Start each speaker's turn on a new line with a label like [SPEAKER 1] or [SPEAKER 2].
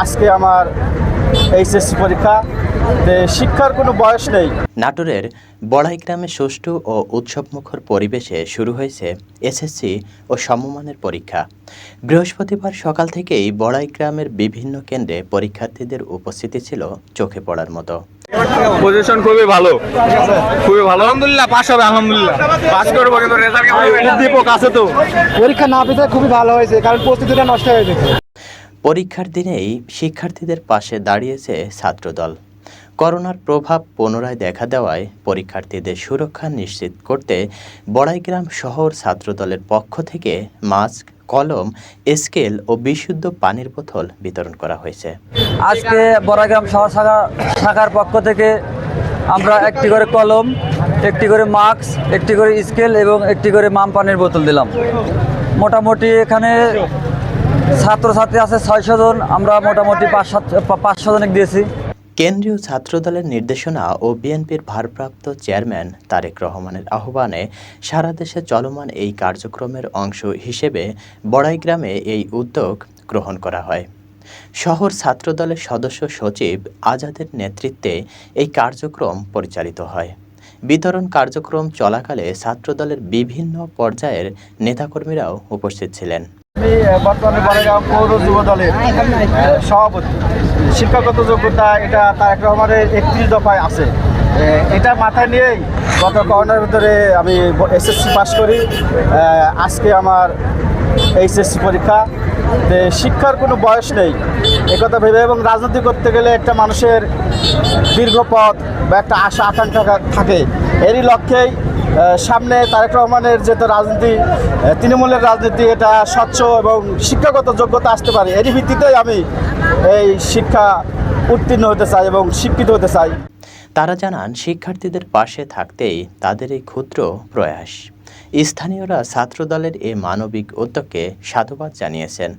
[SPEAKER 1] আজকে আমার এইচএসসি পরীক্ষা, শিক্ষার কোনো বয়স নেই।
[SPEAKER 2] নাটোরের বড়াই গ্রামে সুষ্ঠু ও উৎসবমুখর পরিবেশে শুরু হয়েছে এসএসসি ও সমমানের পরীক্ষা। বৃহস্পতিবার সকাল থেকেই বড়াই গ্রামের বিভিন্ন কেন্দ্রে পরীক্ষার্থীদের উপস্থিতি ছিল চোখে পড়ার মতো।
[SPEAKER 3] পজিশন খুবই ভালো, খুবই ভালো। আলহামদুলিল্লাহ পাস হবে, আলহামদুলিল্লাহ পাস করবো, কিন্তু রেজাল্ট উদ্দীপক আছে তো।
[SPEAKER 1] পরীক্ষা না পেতে খুবই ভালো হয়েছে, কারণ প্রস্তুতিটা নষ্ট হয়ে গেছে।
[SPEAKER 2] পরীক্ষার দিনেই শিক্ষার্থীদের পাশে দাঁড়িয়েছে ছাত্রদল। করোনার প্রভাব পুনরায় দেখা দেওয়ায় পরীক্ষার্থীদের সুরক্ষা নিশ্চিত করতে বড়াইগ্রাম শহর ছাত্রদলের পক্ষ থেকে মাস্ক, কলম, স্কেল ও বিশুদ্ধ পানির বোতল বিতরণ করা হয়েছে।
[SPEAKER 4] আজকে বড়াইগ্রাম শহর শাখার পক্ষ থেকে আমরা একটি করে কলম, একটি করে মাস্ক, একটি করে স্কেল এবং একটি করে মাম পানির বোতল দিলাম। মোটামুটি এখানে ছাত্রছাত্রী আছে 600 জন, আমরা মোটামুটি 500 জনকে দিয়েছি।
[SPEAKER 2] কেন্দ্রীয় ছাত্রদলের নির্দেশনা ও বিএনপির ভারপ্রাপ্ত চেয়ারম্যান তারেক রহমানের আহ্বানে সারা দেশে চলমান এই কার্যক্রমের অংশ হিসেবে বড়াইগ্রামে এই উদ্যোগ গ্রহণ করা হয়। শহর ছাত্রদলের সদস্য সচিব আজাদের নেতৃত্বে এই কার্যক্রম পরিচালিত হয়। বিতরণ কার্যক্রম চলাকালে ছাত্রদলের বিভিন্ন পর্যায়ের নেতাকর্মীরাও উপস্থিত ছিলেন।
[SPEAKER 1] আমি বর্তমানে বড়াইগ্রাম পৌর যুব দলের সভাপতি। শিক্ষাগত যোগ্যতা এটা তারেক রহমানের 31 দফায় আছে। এটা মাথায় নিয়েই গত করোনার ভিতরে আমি এসএসসি পাস করি। আজকে আমার এইচএসসি পরীক্ষা। শিক্ষার কোনো বয়স নেই একথা ভেবে, এবং রাজনীতি করতে গেলে একটা মানুষের দীর্ঘ পথ বা একটা আশা আকাঙ্ক্ষা থাকে। এরই লক্ষ্যেই সামনে তারেক রহমানের যেহেতু রাজনীতি, তৃণমূলের রাজনীতি, এটা স্বচ্ছ এবং শিক্ষাগত যোগ্যতা আসতে পারে, এরই ভিত্তিতেই আমি এই শিক্ষা উত্তীর্ণ হতে চাই এবং শিক্ষিত হতে চাই।
[SPEAKER 2] তারা জানান, শিক্ষার্থীদের পাশে থাকতেই তাদের এই ক্ষুদ্র প্রয়াস। স্থানীয়রা ছাত্রদলের এই মানবিক উদ্যোগকে সাধুবাদ জানিয়েছেন।